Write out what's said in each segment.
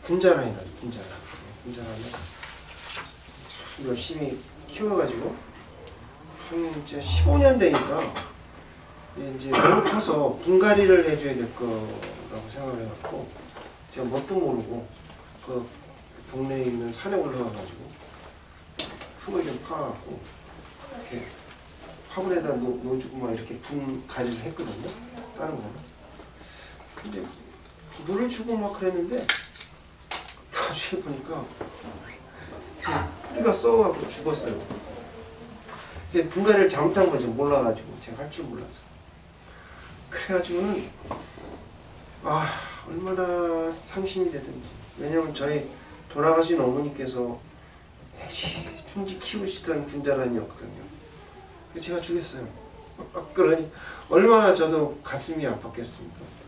군자란이라죠. 군자란을 열심히 키워가지고 이제 15년 되니까 이제 너무 커서 분갈이를 해줘야 될 거라고 생각을 해갖고 제가 뭣도 모르고 그 동네에 있는 산에 올라가가지고 흙을 좀 파갖고 이렇게 화분에다 놓아주고 막 이렇게 분갈이를 했거든요. 다른 거는. 근데 물을 주고 막 그랬는데 나중에 보니까 뿌리가 썩어갖고 죽었어요. 분갈이를 잘못한 거죠. 몰라가지고 제가 할 줄 몰라서. 그래가지고는 얼마나 상심이 되든지. 왜냐면 저희 돌아가신 어머니께서 애지중지 키우시던 군자란이었거든요. 그래서 제가 죽였어요. 그러니 얼마나 저도 가슴이 아팠겠습니까.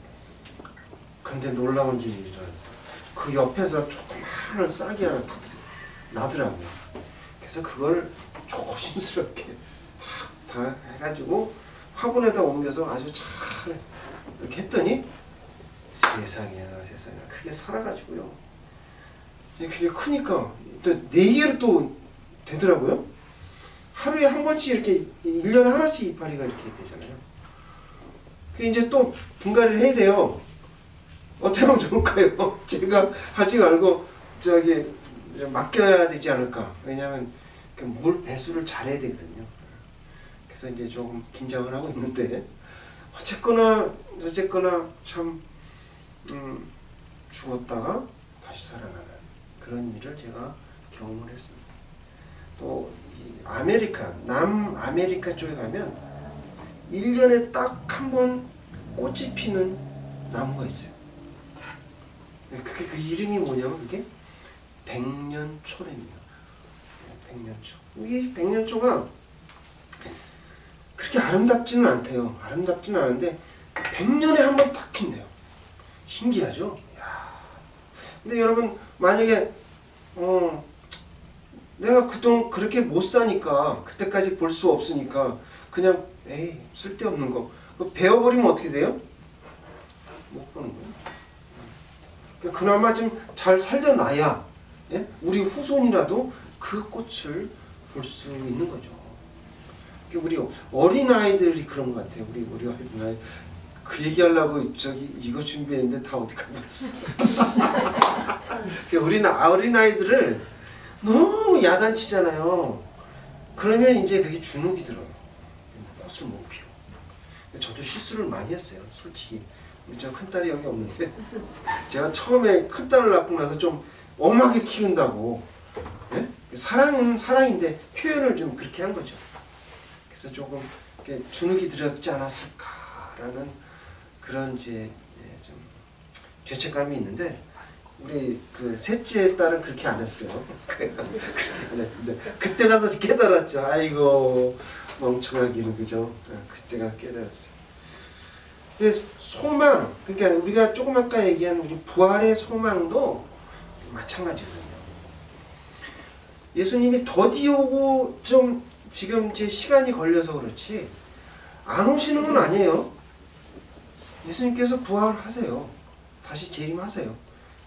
근데 놀라운 일이 일어났어요. 그 옆에서 조그마한 싹이 하나 나더라고요. 그래서 그걸 조심스럽게 다 해가지고 화분에다 옮겨서 아주 잘 이렇게 했더니 세상에 그게 살아가지고요. 그게 크니까 또 4개로 또 되더라고요. 하루에 한 번씩 이렇게 1년에 하나씩 이파리가 이렇게 되잖아요. 그게 이제 또 분갈이를 해야 돼요. 어떻게 하면 좋을까요? 제가 하지 말고 저기 맡겨야 되지 않을까. 왜냐하면 그 물 배수를 잘해야 되거든요. 그래서 이제 조금 긴장을 하고 있는데 어쨌거나 참 죽었다가 다시 살아나는 그런 일을 제가 경험을 했습니다. 또 남아메리카 쪽에 가면 1년에 딱 한 번 꽃이 피는 나무가 있어요. 그게 그 이름이 뭐냐면 그게 백년초래입니다. 백년초. 이게 백년초가 그렇게 아름답지는 않대요. 아름답지는 않은데 100년에 한 번 딱 핀대요. 신기하죠? 이야. 근데 여러분 만약에 내가 그동안 그렇게 못 사니까 그때까지 볼 수 없으니까 그냥 쓸데없는 거 베어버리면 어떻게 돼요? 못 보는 거예요. 그러니까 그나마 좀 잘 살려놔야 우리 후손이라도 그 꽃을 볼 수 있는 거죠. 우리 어린아이들이 그런 것 같아요. 우리 어린아이 그 얘기하려고 이거 준비했는데 다 어디 가버렸어. 어린아이들을 너무 야단치잖아요. 그러면 이제 그게 주눅이 들어요. 꽃을 못 피워. 저도 실수를 많이 했어요. 솔직히. 저 큰딸이 여기 없는데 제가 처음에 큰딸을 낳고 나서 좀 엄하게 키운다고. 사랑은 사랑인데 표현을 좀 그렇게 한 거죠. 그래서 조금 주눅이 들었지 않았을까라는 그런 이제 좀 죄책감이 있는데 우리 그 셋째 딸은 그렇게 안 했어요. 그때 가서 깨달았죠. 아이고 멍청하기는 그죠. 그때가 깨달았어요. 근데 소망, 그러니까 우리가 조금 아까 얘기한 우리 부활의 소망도 마찬가지거든요. 예수님이 더디 오고 좀 지금 이제 시간이 걸려서 그렇지 안 오시는 건 아니에요. 예수님께서 부활하세요. 다시 재림하세요.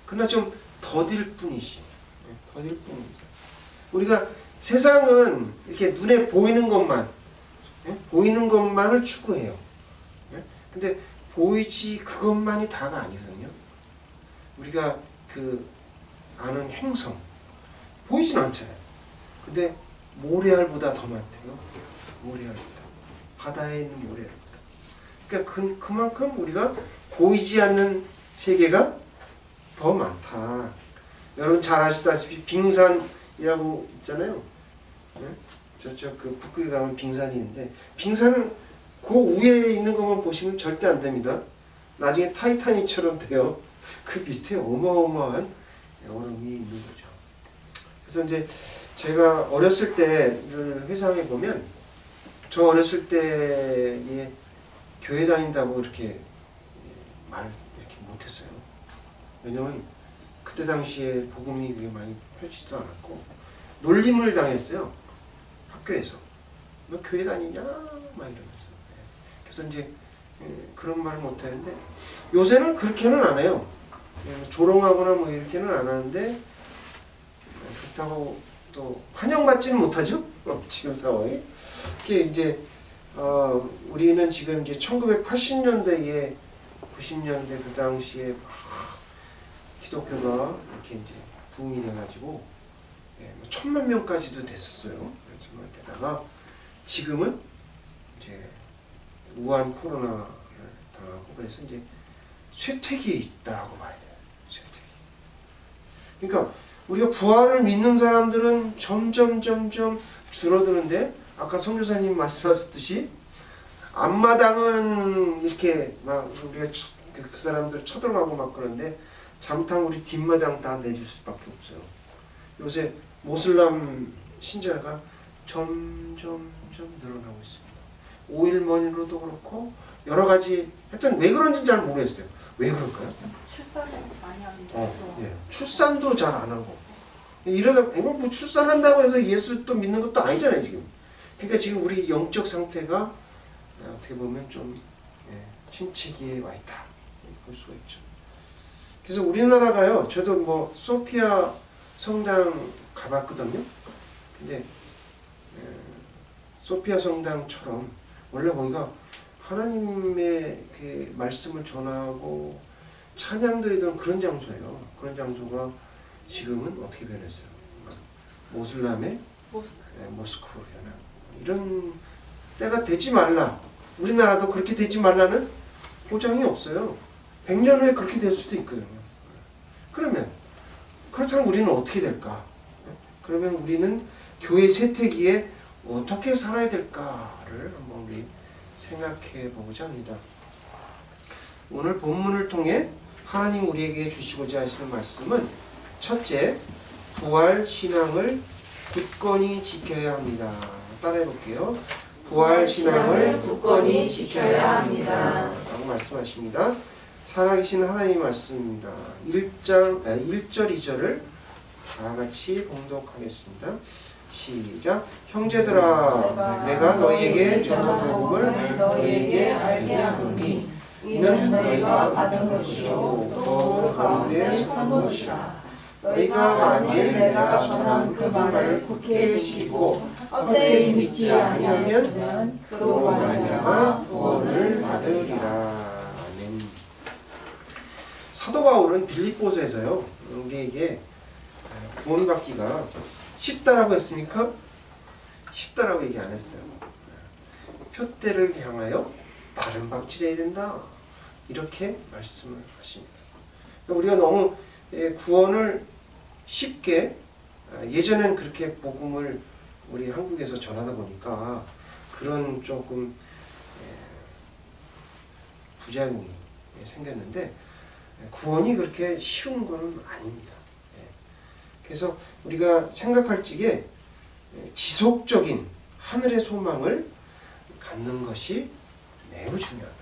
그러나 좀 더딜 뿐이지. 더딜 뿐입니다. 우리가 세상은 이렇게 눈에 보이는 것만, 보이는 것만을 추구해요. 근데 보이지 그것만이 다가 아니거든요. 우리가 그 아는 행성 보이진 않잖아요. 근데 모래알보다 더 많대요. 모래알보다. 바다에 있는 모래알보다. 그러니까 그만큼 우리가 보이지 않는 세계가 더 많다. 여러분 잘 아시다시피 빙산이라고 있잖아요. 저쪽 그 북극에 가면 빙산이 있는데 빙산은 그 위에 있는 것만 보시면 절대 안 됩니다. 나중에 타이타닉처럼 돼요. 그 밑에 어마어마한 얼음이 있는 거죠. 그래서 이제 제가 어렸을 때를 회상해 보면 저 어렸을 때에 교회 다닌다고 이렇게 말 이렇게 못했어요. 왜냐면 그때 당시에 복음이 그렇게 많이 펼치지도 않았고 놀림을 당했어요. 학교에서. 너 교회 다니냐? 막 이러면서. 그래서 이제 그런 말을 못하는데 요새는 그렇게는 안 해요. 조롱하거나 뭐 이렇게는 안 하는데 그렇다고 또 환영받지는 못하죠. 지금 상황에. 이게 이제 우리는 지금 이제 1980년대에 90년대 그 당시에 기독교가 이렇게 이제 붐이 돼가지고 1000만 명까지도 됐었어요. 게다가 지금은 이제 우한 코로나를 당하고 그래서 이제 쇠퇴기에 있다고 봐야 돼요. 쇠퇴기. 그러니까 우리가 부활을 믿는 사람들은 점점 줄어드는데 아까 선교사님 말씀하셨듯이 앞마당은 이렇게 막 우리가 그 사람들 쳐들어가고 막 그러는데 잠깐 우리 뒷마당 다 내줄 수밖에 없어요. 요새 모슬람 신자가 점점 늘어나고 있습니다. 오일머니로도 그렇고 여러 가지 하여튼 왜 그런지 잘 모르겠어요. 왜 그럴까요? 출산을 많이 합니다. 예. 출산도 잘 안 하고 이러다 뭐 출산한다고 해서 예수 또 믿는 것도 아니잖아요 지금. 그러니까 지금 우리 영적 상태가 어떻게 보면 좀 침체기에 와 있다 볼 수가 있죠. 그래서 우리나라가요, 저도 뭐 소피아 성당 가봤거든요. 근데 소피아 성당처럼 원래 거기가 하나님의 그 말씀을 전하고 찬양드리던 그런 장소예요. 그런 장소가 지금은 어떻게 변했어요? 모슬람의 모스크로 변하고 이런 때가 되지 말라. 우리나라도 그렇게 되지 말라는 보장이 없어요. 100년 후에 그렇게 될 수도 있거든요. 그러면 그렇다면 우리는 어떻게 될까? 그러면 우리는 교회 세태기에 어떻게 살아야 될까를 한번 우리 생각해 보고자 합니다. 오늘 본문을 통해 하나님 우리에게 주시고자 하시는 말씀은 첫째, 부활 신앙을 굳건히 지켜야 합니다. 따라해 볼게요. 부활 신앙을 굳건히 지켜야 합니다. 라고 말씀하십니다. 살아계신 하나님의 말씀입니다. 1절, 2절을 다 같이 봉독하겠습니다. 시작. 형제들아, 내가 너희에게 전한 복음을 너희에게 알게 하노니 이는 너희가 받은 것이요 또 그 가운데 선 것이라. 너희가 만일 내가 전한 그 말을 굳게 지키고 헛되이 믿지 아니하면 그로 말미암아 구원을 받으리라. 아멘. 사도 바울은 빌립보서에서요 우리에게 구원받기가 쉽다라고 했습니까? 쉽다라고 얘기 안 했어요. 표대를 향하여 발은 박질해야 된다. 이렇게 말씀을 하십니다. 우리가 너무 구원을 쉽게 예전엔 그렇게 복음을 우리 한국에서 전하다 보니까 그런 조금 부작용이 생겼는데 구원이 그렇게 쉬운 것은 아닙니다. 그래서 우리가 생각할 적에 지속적인 하늘의 소망을 갖는 것이 매우 중요하다.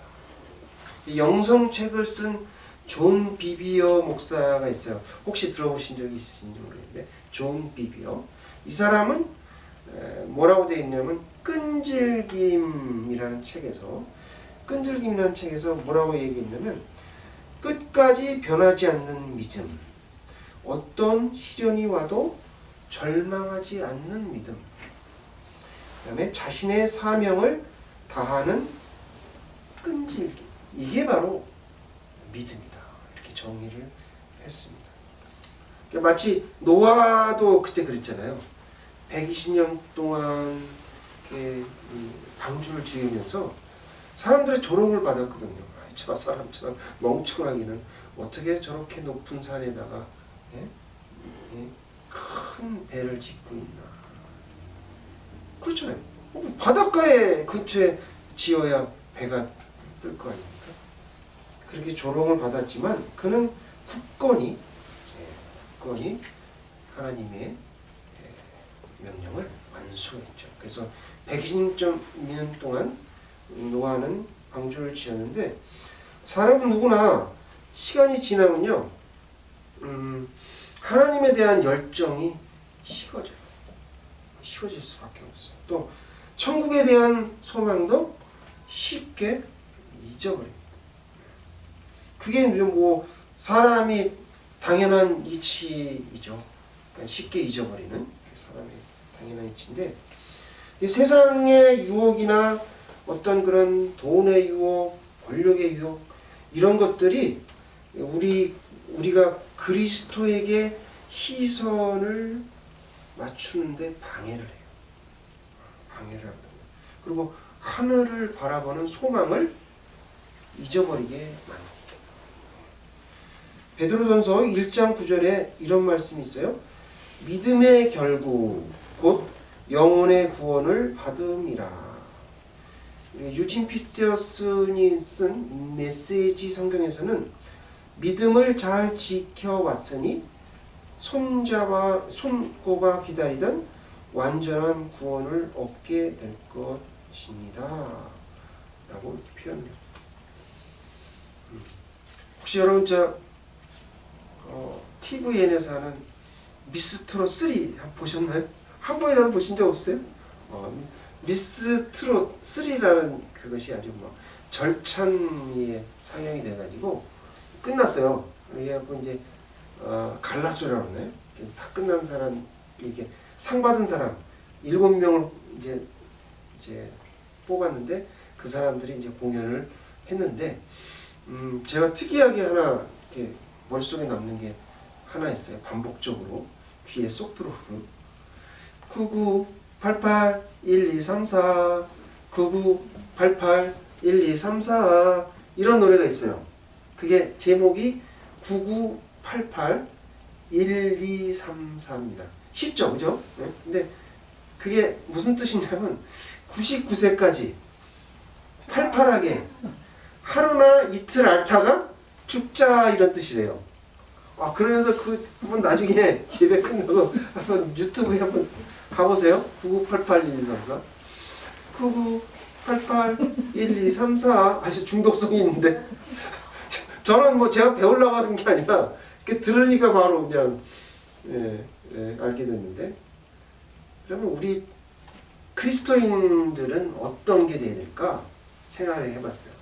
이 영성책을 쓴 존 비비어 목사가 있어요. 혹시 들어보신 적이 있으신지 모르겠는데 존 비비어. 이 사람은 뭐라고 되어 있냐면 끈질김이라는 책에서 뭐라고 얘기했냐면 끝까지 변하지 않는 믿음, 어떤 시련이 와도 절망하지 않는 믿음, 그 다음에 자신의 사명을 다하는 끈질김, 이게 바로 믿음이다. 이렇게 정의를 했습니다. 마치 노아도 그때 그랬잖아요. 120년 동안 방주를 지으면서 사람들의 조롱을 받았거든요. 저 사람처럼 멍청하기는 어떻게 저렇게 높은 산에다가 큰 배를 짓고 있나. 그렇잖아요. 바닷가에 근처에 지어야 배가 뜰 거 아닙니까? 그렇게 조롱을 받았지만 그는 굳건히 하나님의 명령을 완수했죠. 그래서 120년 동안 노아는 방주를 지었는데 사람은 누구나 시간이 지나면요 하나님에 대한 열정이 식어질 수밖에 없어요. 또 천국에 대한 소망도 쉽게 잊어버립니다. 그게 뭐 사람이 당연한 이치이죠. 그러니까 쉽게 잊어버리는 사람의 당연한 이치인데, 이 세상의 유혹이나 어떤 그런 돈의 유혹, 권력의 유혹, 이런 것들이 우리가 그리스도에게 시선을 맞추는데 방해를 해요. 방해를 한다. 그리고 하늘을 바라보는 소망을 잊어버리게 만듭니다. 베드로전서 1장 9절에 이런 말씀이 있어요. 믿음의 결국 곧 영혼의 구원을 받음이라. 유진 피터슨이 쓴 메시지 성경에서는 믿음을 잘 지켜왔으니 손꼽아 기다리던 완전한 구원을 얻게 될 것입니다. 라고 표현해요. 혹시 여러분 TVN에서 하는 미스트롯 3 보셨나요? 한 번이라도 보신 적 없어요? 미스트롯 3라는 그것이 아주 절찬리에 상영이 돼가지고 끝났어요. 그래갖고 이제 갈라소라고 그러나요? 다 끝난 사람, 이렇게 상 받은 사람 7명을 이제 뽑았는데 그 사람들이 이제 공연을 했는데 제가 특이하게 하나 이렇게 머릿속에 남는 게 하나 있어요. 반복적으로 귀에 쏙 들어오는 99881234 99881234 이런 노래가 있어요. 그게 제목이 99881234입니다. 쉽죠, 그죠? 네? 근데 그게 무슨 뜻이냐면 99세까지 팔팔하게 하루나 이틀 앓다가 죽자 이런 뜻이래요. 그러면서 한번 나중에 예배 끝나고 한번 유튜브에 한번 가보세요. 99881234 99881234 아주 중독성이 있는데 저는 제가 배우려고 하는 게 아니라 들으니까 바로 그냥 알게 됐는데, 그러면 우리 그리스도인들은 어떤 게 돼야 될까 생각을 해봤어요.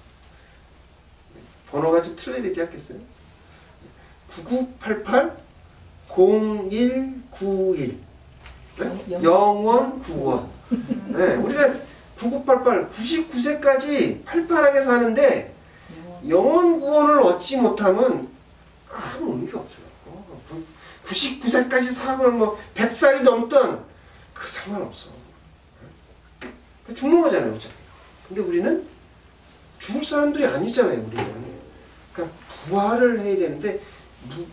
번호가 좀 틀려야 되지 않겠어요? 9988-0191 영원 구원. 네, 우리가 9988 99세까지 팔팔하게 사는데 영원 구원을 얻지 못하면 아무 의미가 없어요. 99세까지 살고 100살이 넘던 그 상관없어. 죽는 거잖아요, 어차피. 근데 우리는 죽을 사람들이 아니잖아요, 우리는. 그러니까 부활을 해야 되는데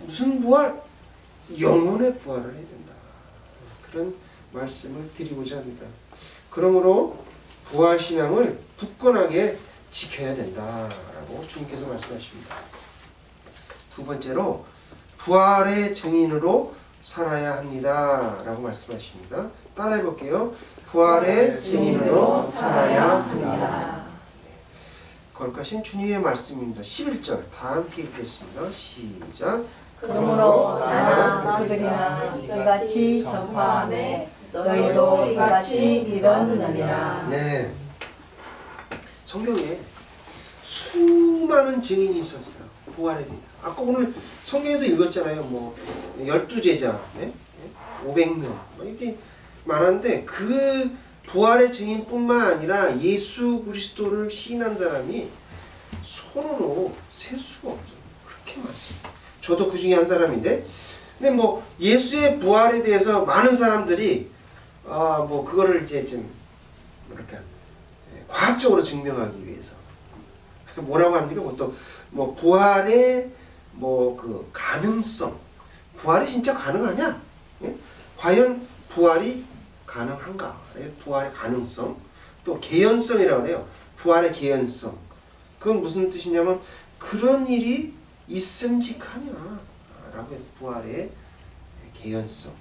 무슨 부활? 영혼의 부활을 해야 된다. 그런 말씀을 드리고자 합니다. 그러므로 부활 신앙을 굳건하게 지켜야 된다라고 주님께서 말씀하십니다. 두 번째로 부활의 증인으로 살아야 합니다라고 말씀하십니다. 따라해 볼게요. 부활의 증인으로 살아야 합니다. 거룩하신 주님의 말씀입니다. 11절 다 함께 읽겠습니다. 시작. 그러므로 나나 그들이나 이같이 전파하매 너희도 이같이 믿었느니라. 네. 성경에 수많은 증인이 있었어요. 부활에 대해. 아까 오늘 성경에도 읽었잖아요. 12제자, 500명 이렇게 많았는데 그 부활의 증인뿐만 아니라 예수 그리스도를 시인한 사람이 손으로 셀 수가 없어요. 그렇게 많습니다. 저도 그 중에 한 사람인데, 근데 예수의 부활에 대해서 많은 사람들이 그거를 이제 좀 과학적으로 증명하기 위해서 뭐라고 합니까? 보통 부활의 그 가능성, 부활이 진짜 가능하냐? 예? 과연 부활이 가능한가? 부활의 가능성, 또 개연성이라고 해요. 부활의 개연성. 그건 무슨 뜻이냐면 그런 일이 있음직하냐? 라고 해요. 부활의 개연성.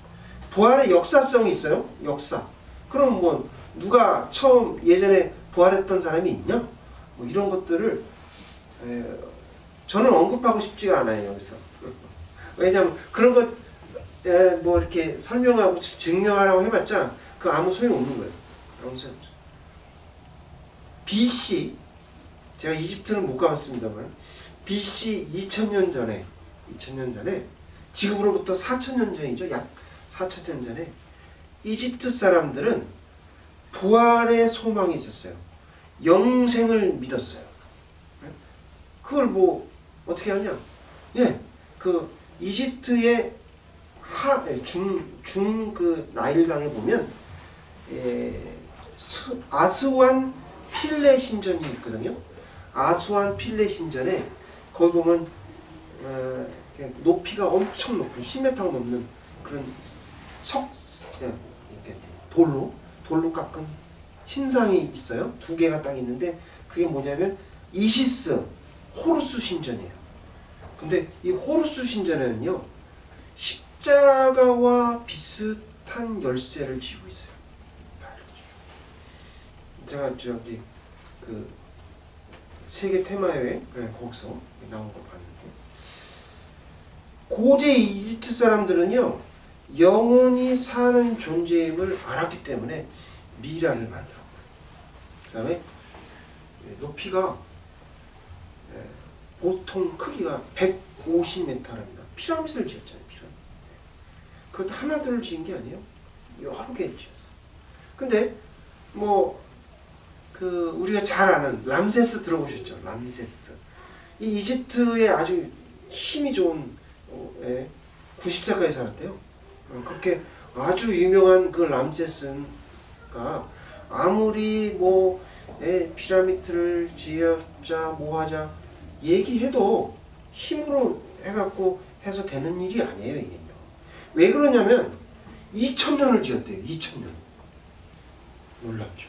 부활의 역사성이 있어요. 역사. 그럼 누가 처음 예전에 부활했던 사람이 있냐? 이런 것들을 저는 언급하고 싶지가 않아요. 여기서. 왜냐하면 그런 것 이렇게 설명하고 증명하라고 해봤자 그 아무 소용없는 거예요. 아무 소용없어요. BC, 제가 이집트는 못 가봤습니다만 BC 2000년 전에 2000년 전에, 지금으로부터 4000년 전이죠. 약 4000년 전에 이집트 사람들은 부활의 소망이 있었어요. 영생을 믿었어요. 그걸 뭐 어떻게 하냐? 예, 그 이집트의 그 나일강에 보면 아스완 필레 신전이 있거든요. 아스완 필레 신전에 거기 보면 높이가 엄청 높은 10m 넘는 그런 이렇게 돌로 깎은 신상이 있어요. 두 개가 딱 있는데 그게 뭐냐면 이시스 호루스 신전이에요. 근데 이 호루스 신전에는요 십자가와 비슷한 열쇠를 쥐고 있어요. 제가 저기 그 세계 테마여행 거기서 나온 걸 봤는데, 고대 이집트 사람들은요 영원히 사는 존재임을 알았기 때문에 미라를 만들었고요. 그 다음에 높이가 보통 크기가 150m랍니다. 피라밋을 지었잖아요. 피라밋. 그것도 하나둘 지은 게 아니에요. 여러 개 지었어요. 근데 뭐 그 우리가 잘 아는 람세스 들어보셨죠? 람세스. 이 이집트의 아주 힘이 좋은 90세까지 살았대요. 그렇게 아주 유명한 그 람세스가 아무리 뭐 피라미드를 지었자 뭐하자 얘기해도 힘으로 해갖고 해서 되는 일이 아니에요. 이게요. 왜 그러냐면 2000년을 지었대요. 2000년. 놀랍죠.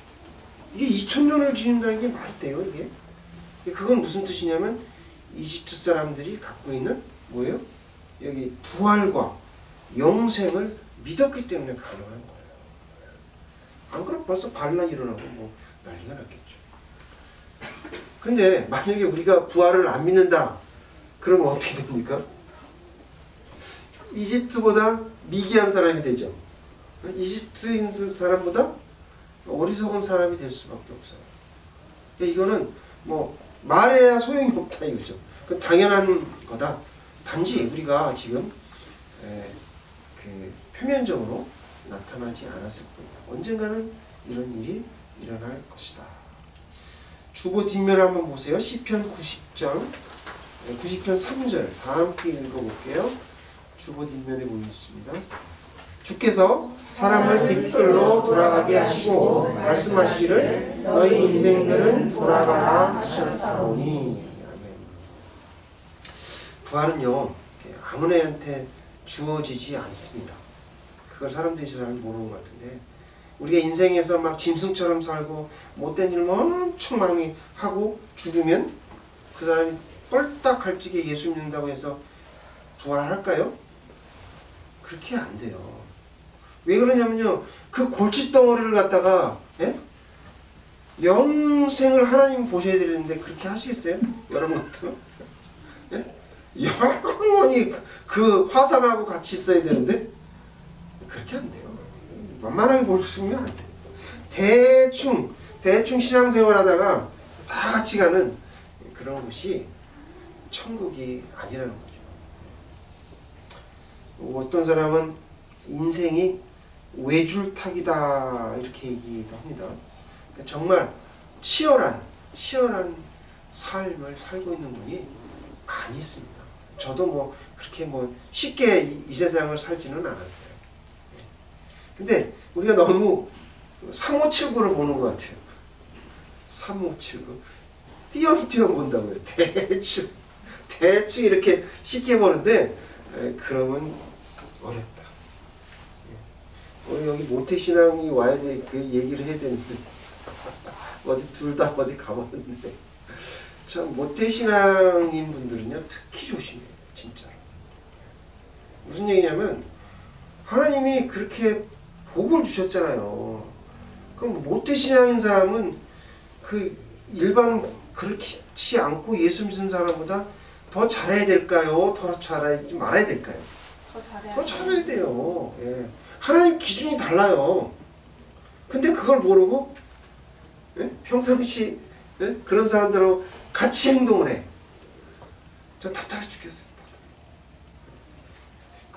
이게 2000년을 지은다는 게 말이 돼요. 이게. 그건 무슨 뜻이냐면 이집트 사람들이 갖고 있는 뭐예요? 여기 부활과 영생을 믿었기 때문에 가능한 거예요. 안 그럼 벌써 반란 일어나고 뭐 난리가 났겠죠. 근데 만약에 우리가 부활을 안 믿는다 그러면 어떻게 됩니까? 이집트보다 미개한 사람이 되죠. 이집트인 사람보다 어리석은 사람이 될 수밖에 없어요. 이거는 뭐 말해야 소용이 없다 이거죠. 그 당연한 거다. 단지 우리가 지금 그 표면적으로 나타나지 않았을 뿐이다. 언젠가는 이런 일이 일어날 것이다. 주보 뒷면을 한번 보세요. 시편 90장 90편 3절 다 함께 읽어볼게요. 주보 뒷면에 보이겠습니다. 주께서 사람을 뒷길로 돌아가게 하시고 말씀하시기를 너희 인생들은 돌아가라 하셨사오니. 아멘. 부활은요 아무나한테 주어지지 않습니다. 그걸 사람들이 잘 모르는 것 같은데, 우리가 인생에서 막 짐승처럼 살고 못된 일을 엄청 많이 하고 죽으면 그 사람이 뻘딱 갈지게 예수 믿는다고 해서 부활할까요? 그렇게 안 돼요. 왜 그러냐면요, 그 골칫덩어리를 갖다가 영생을 하나님 보셔야 되는데 그렇게 하시겠어요? 여러분도? 영원히 그 화상하고 같이 있어야 되는데 그렇게 안 돼요. 만만하게 보시면 안 돼요. 대충 신앙생활 하다가 다 같이 가는 그런 곳이 천국이 아니라는 거죠. 어떤 사람은 인생이 외줄타기다 이렇게 얘기도 합니다. 그러니까 정말 치열한 삶을 살고 있는 분이 많이 있습니다. 저도 뭐 그렇게 뭐 쉽게 이 세상을 살지는 않았어요. 근데 우리가 너무 3579로 보는 것 같아요. 3579 띄엄띄엄 본다고요. 대충 이렇게 쉽게 보는데 그러면 어렵다. 우리 여기 모태신앙이 와야 돼. 그 얘기를 해야 되는데 어디 둘 다 어디 가봤는데 참 모태신앙인 분들은요 특히 조심해요. 진짜로. 무슨 얘기냐면 하나님이 그렇게 복을 주셨잖아요. 그럼 모태신앙인 사람은 그 일반 그렇지 않고 예수 믿는 사람보다 더 잘해야 될까요? 더 잘하지 말아야 될까요? 더 잘해야 돼요. 예. 하나님 기준이 달라요. 근데 그걸 모르고 평상시 그런 사람들하고 같이 행동을 해. 저 답답해 죽겠어요.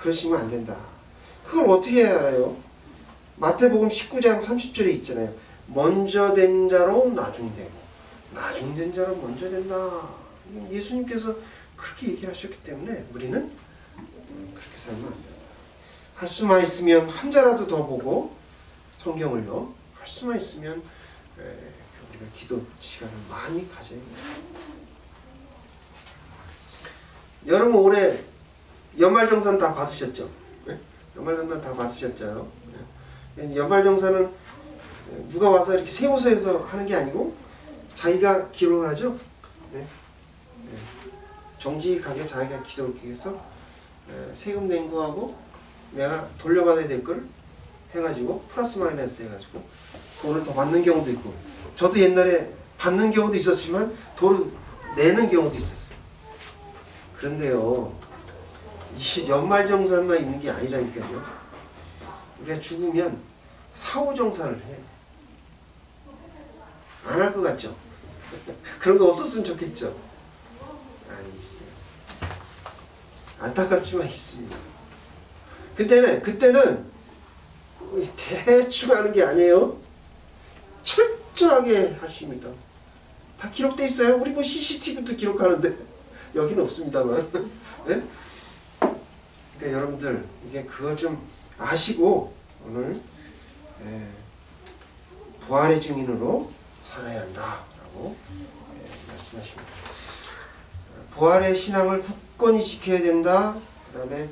그러시면 안 된다. 그걸 어떻게 알아요? 마태복음 19장 30절에 있잖아요. 먼저 된 자로 나중되고 나중된 자로 먼저 된다. 예수님께서 그렇게 얘기를 하셨기 때문에 우리는 그렇게 살면 안 된다. 할 수만 있으면 한 자라도 더 보고 성경을요. 할 수만 있으면 우리가 기도 시간을 많이 가져야 돼요. 여러분 올해 연말정산 다 받으셨죠? 네? 연말정산 다 받으셨죠? 네. 연말정산은 누가 와서 이렇게 세무서에서 하는 게 아니고 자기가 기록을 하죠? 네. 네. 정직하게 자기가 기록해서 세금 낸 거하고 내가 돌려받아야 될 걸 해가지고 플러스 마이너스 해가지고 돈을 더 받는 경우도 있고 저도 옛날에 받는 경우도 있었지만 돈을 내는 경우도 있었어요. 그런데요 이 연말정산만 있는 게 아니라니까요. 우리가 죽으면 사후정산을 해. 안 할 것 같죠? 그런 거 없었으면 좋겠죠? 아니 있어요. 안타깝지만 있습니다. 그때는 대충 하는 게 아니에요. 철저하게 하십니다. 다 기록돼 있어요. 우리 뭐 CCTV도 기록하는데 여기는 없습니다만. 네? 그러니까 여러분들 이게 그거 좀 아시고 오늘 부활의 증인으로 살아야 한다라고 말씀하십니다. 부활의 신앙을 굳건히 지켜야 된다. 그 다음에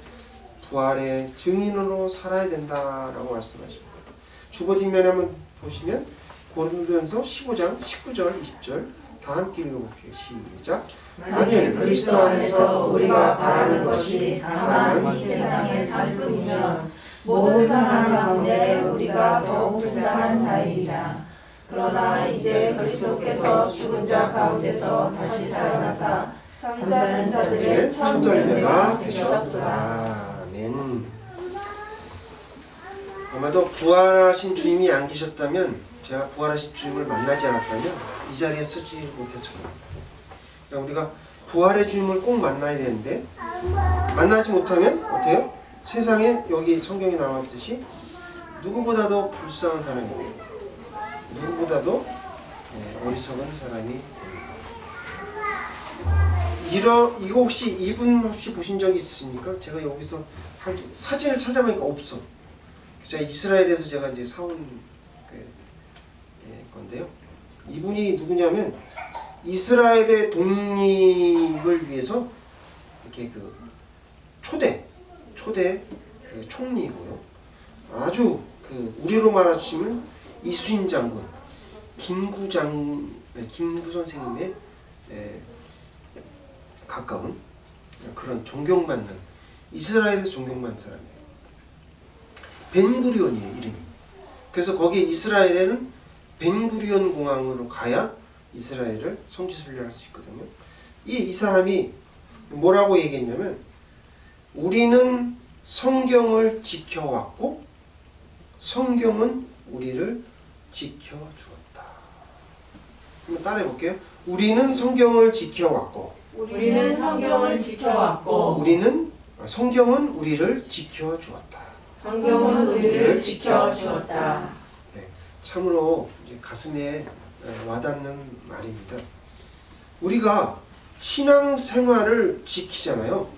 부활의 증인으로 살아야 된다라고 말씀하십니다. 주보 뒷면에 한번 보시면 고린도전서 15장 19절 20절 다 함께 읽어볼게요. 시작. 만일 그리스도 안에서 우리가 바라는 것이 다만 이 세상의 삶뿐이면 모든 사람 가운데 우리가 더욱 불쌍한 자이리라. 그러나 이제 그리스도께서 죽은 자 가운데서 다시 살아나사 잠자는 자들의 첫 열매가 되셨도다. 아멘. 아마도 부활하신 주님이 안 계셨다면 제가 부활하신 주님을 만나지 않았다면 이 자리에 서지 못했을 겁니다. 그러니까 우리가 부활의 주님을 꼭 만나야 되는데 만나지 못하면 어때요? 세상에 여기 성경에 나왔듯이 누구보다도 불쌍한 사람이고 누구보다도 어리석은 사람이 이거 혹시 이분 혹시 보신 적이 있으십니까? 제가 여기서 사진을 찾아보니까 없어. 제가 이스라엘에서 제가 이제 사온 건데요. 이분이 누구냐면 이스라엘의 독립을 위해서 이렇게 그 초대 그 총리이고요. 아주 그 우리로 말하시면 이수인 장군, 김구 선생님의 가까운 그런 존경받는 이스라엘에서 존경받는 사람이에요. 벤구리온이에요 이름이. 그래서 거기 이스라엘에는 벤구리온 공항으로 가야 이스라엘을 성지순례할 수 있거든요. 이 사람이 뭐라고 얘기했냐면 우리는 성경을 지켜왔고 성경은 우리를 지켜주었다. 한번 따라해 볼게요. 우리는 성경을 지켜왔고 우리는 성경을 지켜왔고 성경은 우리를 지켜주었다. 성경은 우리를 지켜주었다. 네, 참으로 이제 가슴에 와닿는 말입니다. 우리가 신앙생활을 지키잖아요.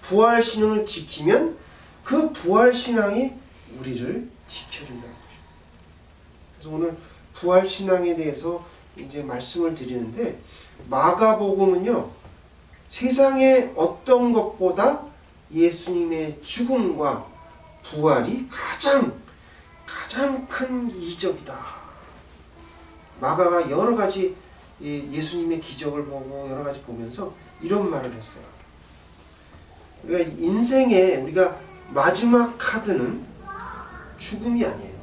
부활 신앙을 지키면 그 부활 신앙이 우리를 지켜준다는 거죠. 그래서 오늘 부활 신앙에 대해서 이제 말씀을 드리는데 마가복음은요 세상의 어떤 것보다 예수님의 죽음과 부활이 가장 큰 이적이다. 마가가 여러 가지 예수님의 기적을 보고 여러 가지 보면서 이런 말을 했어요. 우리가 인생에 우리가 마지막 카드는 죽음이 아니에요.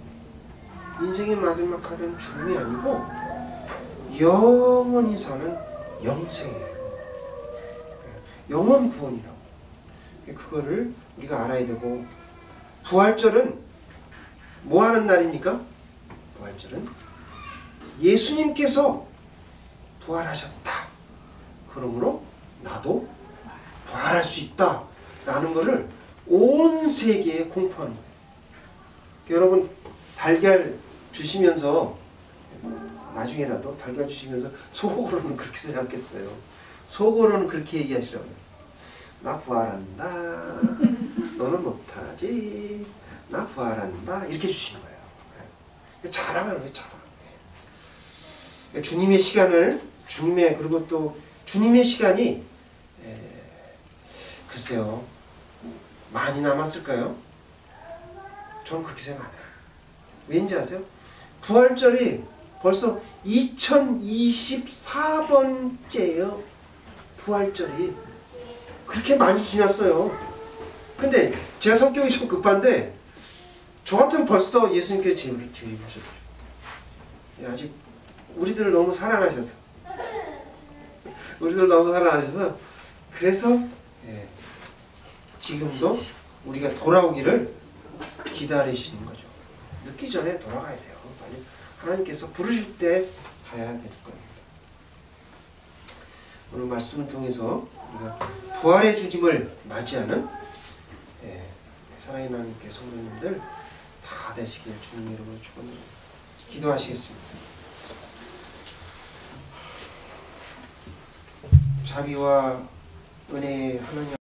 인생의 마지막 카드는 죽음이 아니고 영원히 사는 영생이에요. 영원 구원이라고. 그거를 우리가 알아야 되고 부활절은 뭐 하는 날입니까? 부활절은 예수님께서 부활하셨다. 그러므로 나도 부활할 수 있다. 라는 것을 온 세계에 공포하는 거예요. 여러분 달걀 주시면서 나중에라도 달걀 주시면서 속으로는 그렇게 생각했어요. 속으로는 그렇게 얘기하시라고요. 나 부활한다. 너는 못하지. 나 부활한다. 이렇게 주시는 거예요. 자랑하는 거예요. 자랑. 주님의 시간을 그리고 또 주님의 시간이 글쎄요 많이 남았을까요? 저는 그렇게 생각 안 해요. 왠지 아세요? 부활절이 벌써 2024번째예요. 부활절이 그렇게 많이 지났어요. 근데 제가 성격이 좀 급한데 저 같으면 벌써 예수님께서 재림하셨죠. 아직 우리들을 너무 사랑하셔서 그래서 지금도 우리가 돌아오기를 기다리시는 거죠. 늦기 전에 돌아가야 돼요. 빨리 하나님께서 부르실 때 가야 될 겁니다. 오늘 말씀을 통해서 우리가 부활의 주님을 맞이하는 사랑의 하나님께 성도님들 다 되시길 주님 이름으로 축원드립니다. 기도하시겠습니다. 자비와 은혜의 하나님